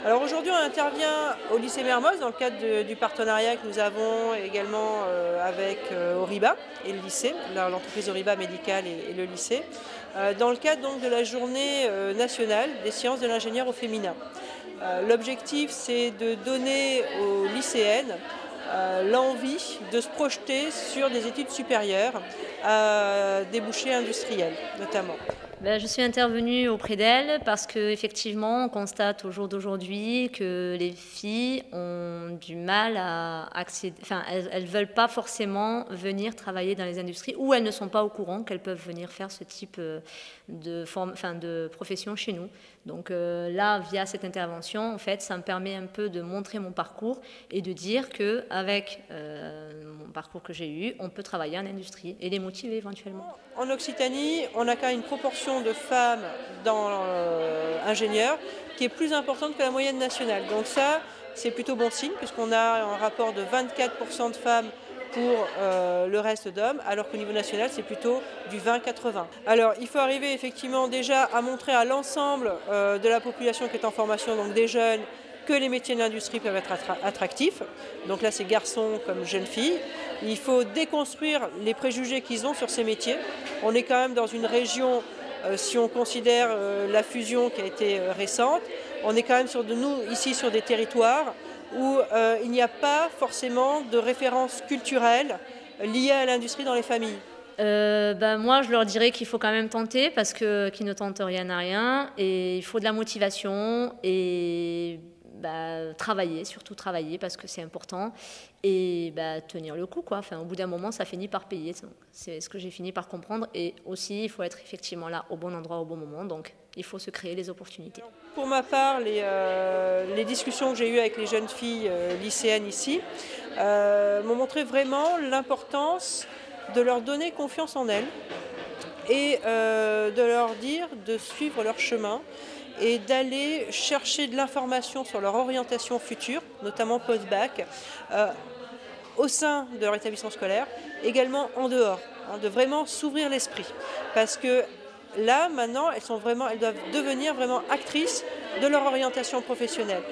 Alors aujourd'hui, on intervient au lycée Mermoz dans le cadre du partenariat que nous avons également avec Oriba et le lycée, l'entreprise Oriba Médicale et le lycée, dans le cadre donc de la journée nationale des sciences de l'ingénieur au féminin. L'objectif, c'est de donner aux lycéennes l'envie de se projeter sur des études supérieures à débouchés industriels notamment. Je suis intervenue auprès d'elle parce qu'effectivement, on constate au jour d'aujourd'hui que les filles ont du mal à accéder, enfin, elles ne veulent pas forcément venir travailler dans les industries ou elles ne sont pas au courant qu'elles peuvent venir faire ce type de profession chez nous. Donc là, via cette intervention, en fait, ça me permet un peu de montrer mon parcours et de dire qu'avec mon parcours que j'ai eu, on peut travailler en industrie et les motiver éventuellement. En Occitanie, on a quand même une proportion de femmes dans ingénieurs qui est plus importante que la moyenne nationale. Donc ça, c'est plutôt bon signe puisqu'on a un rapport de 24% de femmes pour le reste d'hommes, alors qu'au niveau national, c'est plutôt du 20-80. Alors, il faut arriver effectivement déjà à montrer à l'ensemble de la population qui est en formation, donc des jeunes, que les métiers de l'industrie peuvent être attractifs. Donc là, c'est garçons comme jeunes filles. Il faut déconstruire les préjugés qu'ils ont sur ces métiers. On est quand même dans une région, si on considère la fusion qui a été récente, on est quand même ici sur des territoires où il n'y a pas forcément de références culturelles liées à l'industrie dans les familles. Moi, je leur dirais qu'il faut quand même tenter parce que qui ne tente rien n'a rien et il faut de la motivation et travailler, surtout travailler parce que c'est important et tenir le coup, quoi. Enfin, au bout d'un moment, ça finit par payer. C'est ce que j'ai fini par comprendre et aussi, il faut être effectivement là au bon endroit au bon moment. Donc, il faut se créer les opportunités. Pour ma part, les discussions que j'ai eues avec les jeunes filles lycéennes ici m'ont montré vraiment l'importance de leur donner confiance en elles et de leur dire de suivre leur chemin et d'aller chercher de l'information sur leur orientation future, notamment post-bac, au sein de leur établissement scolaire, également en dehors, de vraiment s'ouvrir l'esprit. Parce que là, maintenant, elles doivent devenir vraiment actrices de leur orientation professionnelle.